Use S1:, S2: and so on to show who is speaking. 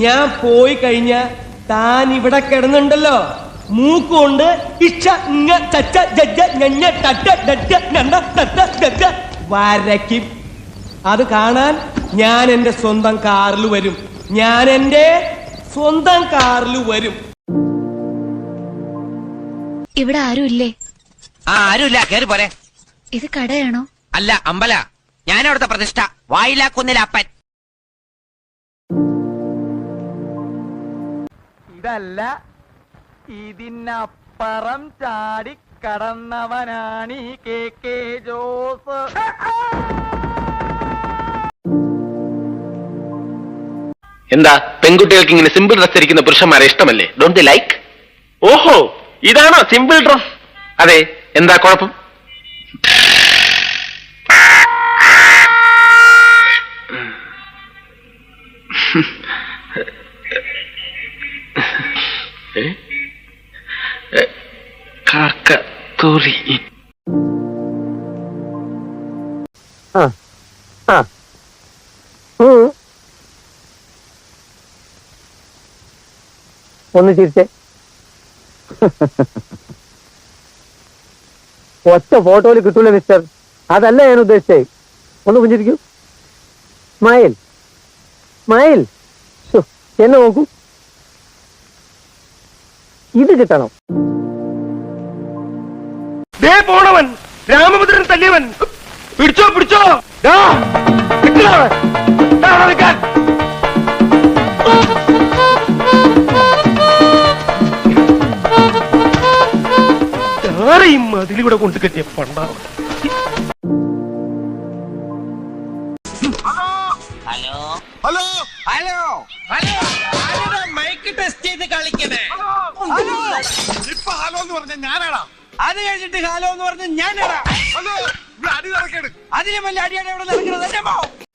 S1: ഞാൻ പോയി കഴിഞ്ഞ താൻ ഇവിടെ കിടന്നുണ്ടല്ലോ, മൂക്കുകൊണ്ട് വരയ്ക്കും. അത് കാണാൻ ഞാൻ എന്റെ സ്വന്തം കാറിൽ വരും.
S2: ഇവിടെ ആരുമില്ലേ?
S3: ആരുമില്ല, കേറി പോരെ.
S2: ഇത് കടയാണോ?
S3: അല്ല, അമ്പല. ഞാനവിടുത്തെ പ്രതിഷ്ഠ. വായിലാക്കുന്നില്ല അപ്പൻ.
S4: ഇതല്ല, ഇതിനപ്പുറം ചാടി കടന്നവനാണ് ഈ KK ജോസ്.
S5: എന്താ പെൺകുട്ടികൾക്ക് ഇങ്ങനെ സിമ്പിൾ ഡ്രസ് ധരിക്കുന്ന പുരുഷന്മാരെ ഇഷ്ടമല്ലേ? Don't they like? ഓഹോ, ഇതാണോ സിമ്പിൾ ഡ്രസ്? അതെ, എന്താ കുഴപ്പം? കാക്കത്തോറി.
S4: ഒന്ന് ചിരിച്ചേ. ഒറ്റ ഫോട്ടോയിൽ കിട്ടൂല മിസ്റ്റർ. അതല്ല ഞാൻ ഉദ്ദേശിച്ചേ. ഒന്ന് പുഞ്ചിരിക്കൂ. Smile smile. എന്നെ നോക്കൂ. ഇത് കിട്ടണം.
S1: പോണവൻ രാമഭദ്രൻ തല്ലിയവൻ. പിടിച്ചോ പിടിച്ചോ. അതിലൂടെ കൊണ്ട് കെട്ടിയ പണ്ടാവ.
S3: Hello hello hello hello, mike test ചെയ്ത് കളിക്കണേ.
S6: ഇപ്പൊ ഹലോ എന്ന് പറഞ്ഞ ഞാനാടാ.
S3: അത് കഴിഞ്ഞിട്ട് ഹലോ എന്ന് പറഞ്ഞ ഞാനാടാ.
S6: ഹലോ, ഇവിടെ അടി നടക്കേട്.
S3: അതിലും വലിയ അടിയാണ് ഇവിടെ നടക്കുന്നത്.